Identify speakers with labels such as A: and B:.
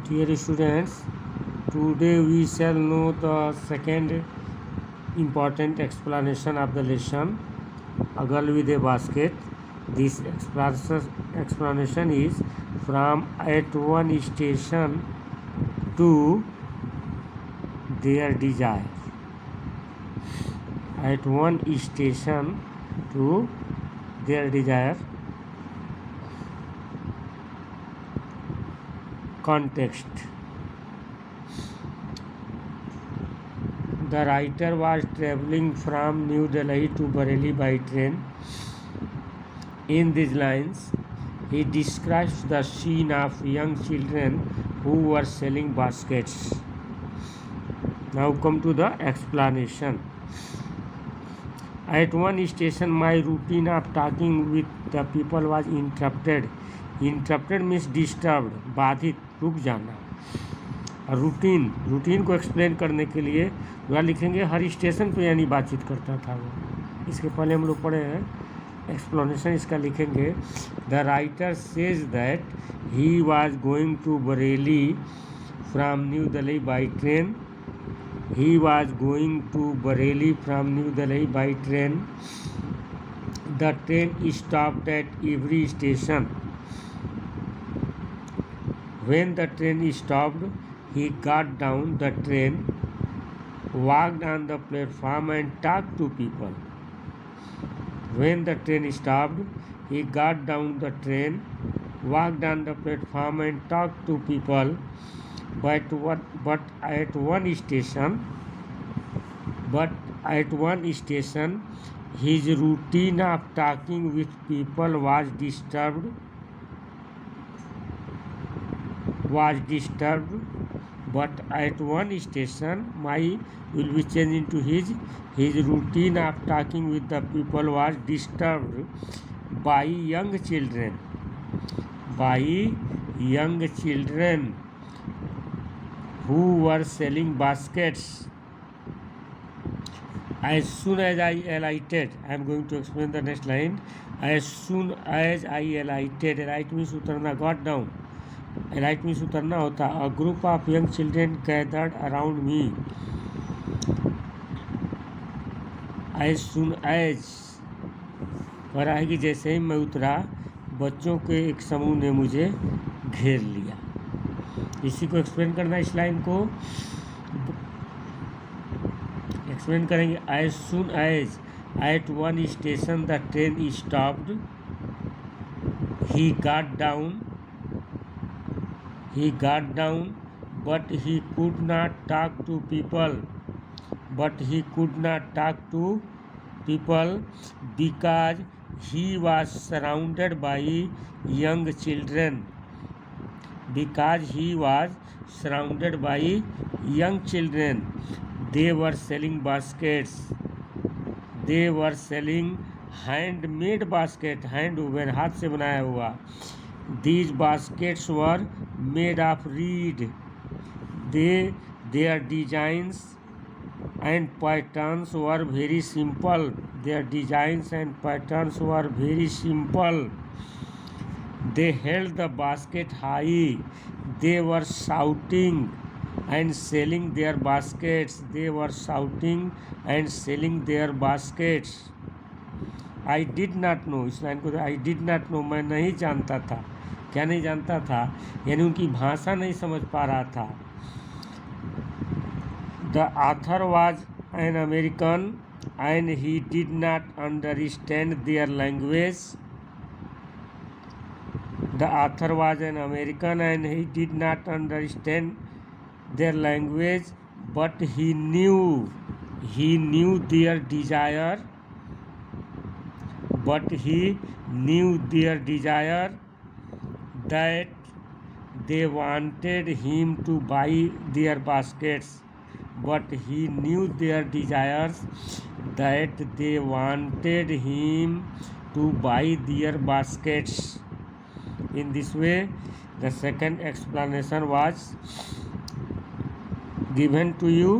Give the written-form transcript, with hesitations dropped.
A: Dear students, today we shall know the second important explanation of the lesson, a girl with a basket. This explanation is from at one station to their desire. At one station to their desire. Context. The writer was traveling from New Delhi to Bareilly by train. In these lines, he describes the scene of young children who were selling baskets. Now come to the explanation. At one station, my routine of talking with the people was interrupted. Interrupted means disturbed, बाधित, रुक जाना. Routine को explain करने के लिए वह लिखेंगे हर station पे यानी बातचीत करता था वो. इसके पहले हम लोग पढ़े हैं. एक्सप्लेनेशन इसका लिखेंगे. The writer says that he was going to Bareilly from New Delhi by train. He was going to Bareilly from New Delhi by train. The train stopped at every station. When the train stopped, he got down the train, walked on the platform and talked to people. When the train stopped, he got down the train, walked on the platform and talked to people. But at one station, his routine of talking with people was disturbed. But at one station, my will be changed into his routine of talking with the people was disturbed by young children. Who were selling baskets. As soon as I alighted, I am going to explain the next line. As soon as I alighted, alight means utarna, got down. Alight means utarna hota. A group of young children gathered around me. As soon as पर आएगी जैसे ही मैं उतरा, बच्चों के एक समूह ने मुझे घेर लिया. इसी को एक्सप्लेन करना. इस लाइन को एक्सप्लेन करेंगे. As soon as at one station the train stopped, he got down but he could not talk to people because he was surrounded by young children. Because he was surrounded by young children. They were selling baskets. They were selling handmade basket. Handwoven, हाथ से बनाया हुआ. These baskets were made of reed. Their designs and patterns were very simple. They held the basket high. They were shouting and selling their baskets. I did not know. इस line को I did not know, मैं नहीं जानता था. क्या नहीं जानता था? यानी उनकी भाषा नहीं समझ पा रहा था. The author was an American and he did not understand their language. The author was an American and he did not understand their language, but he knew their desire. That they wanted him to buy their baskets. But he knew their desires that they wanted him to buy their baskets. In this way, the second explanation was given to you.